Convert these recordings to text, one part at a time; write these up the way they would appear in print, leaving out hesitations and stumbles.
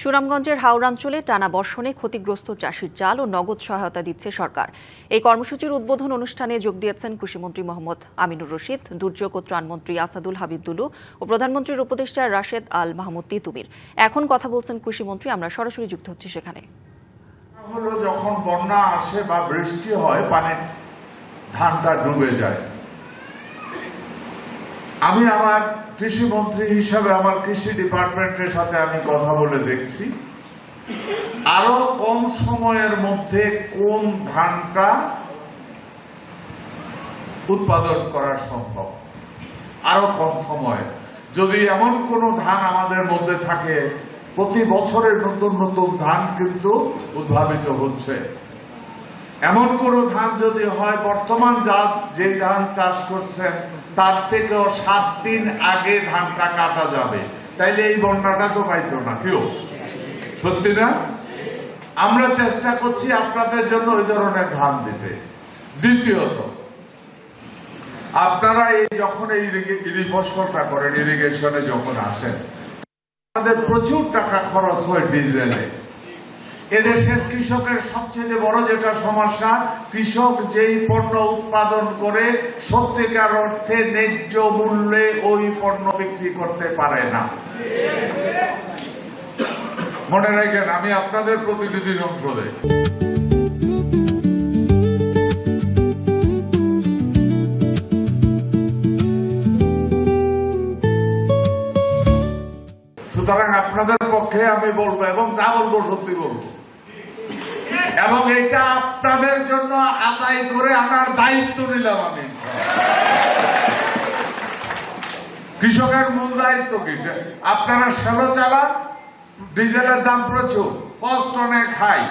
সুনামগঞ্জের হাওড়াঞ্চলে টানা বর্ষণে ক্ষতিগ্রস্ত চাষির চাল ও নগদ সহায়তা দিচ্ছে সরকার। এই কর্মসূচির উদ্বোধন অনুষ্ঠানে যোগ দিয়েছেন কৃষিমন্ত্রী মোহাম্মদ আমিনুর রশিদ, দুর্যোগ ও ত্রাণমন্ত্রী আসাদুল হাবিব দুলু ও প্রধানমন্ত্রীর উপদেষ্টা রাশেদ আল মাহমুদ তিতুমির। এখন কথা বলছেন কৃষিমন্ত্রী, আমরা সরাসরি যুক্ত হচ্ছি সেখানে। যখন বন্যা আসে বা বৃষ্টি হয়, পানি ধানটা ডুবে যায়। আমি আমার কৃষিমন্ত্রী হিসাবে আমার কৃষি ডিপার্টমেন্টের সাথে আমি কথা বলে দেখছি আরো কম সময়ের মধ্যে কোন ধানটা উৎপাদন করা সম্ভব। আরো কম সময়ে যদি এমন কোন ধান আমাদের মধ্যে থাকে, প্রতি বছরের নতুন নতুন ধান কিন্তু উদ্ভাবিত হচ্ছে। এমন কোন ধান যদি হয়, বর্তমান যে ধান চাষ করছেন তার থেকেও 7 দিন আগে ধানটা কাটা যাবে, তাইলে এই বন্যাটা তো পাইতো না কেউ। সত্যি না? আমরা চেষ্টা করছি আপনাদের জন্য ওই ধরনের ধান দিতে। দ্বিতীয়ত, আপনারা এই যখন এই ফসলটা করেন, ইরিগেশনে যখন আসেন, আমাদের প্রচুর টাকা খরচ হয় ডিজেলে। এদেশের কৃষকের সবচেয়ে বড় যেটা সমস্যা, কৃষক যেই পণ্য উৎপাদন করে সত্যিকার অর্থে ন্যায্য মূল্যে ওই পণ্য বিক্রি করতে পারে না। মনে রাখেন, আমি আপনাদের প্রতিনিধি সংসদে। সুতরাং আপনাদের পক্ষে আমি বলবো, এবং যা বলবো সত্যি বলবো, এবং এটা আপনাদের জন্য আদায় করে আনার দায়িত্ব নিলাম আমি। কৃষকের মূল দায়িত্ব কি? আপনারা শ্যালো চালান, ডিজেলের দাম প্রচুর, কষ্ট অনেক হাই।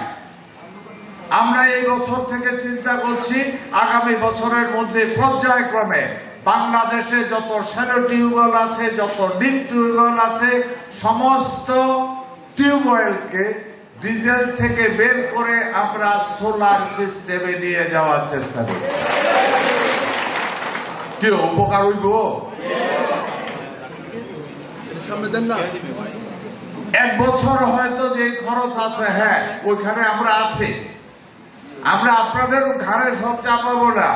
আমরা এই বছর থেকে চিন্তা করছি আগামী বছরের মধ্যে পর্যায়ক্রমে বাংলাদেশে যত শ্যালো টিউবওয়েল আছে, যত ডিপ টিউবওয়েল আছে, সমস্ত টিউবওয়েলকে ডিজেল থেকে বের করে আমরা সোলার সিস্টেমে নিয়ে যাওয়ার চেষ্টা করি। কি উপকার হইব? এক বছর হয়তো যে খরচ আছে, হ্যাঁ, ওইখানে আমরা আছি। আমরা আপনাদের ঘাড়ে সব চাপাবো না।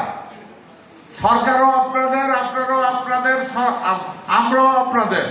সরকারও আপনাদের, আপনারাও আপনাদের, আমরাও আপনাদের।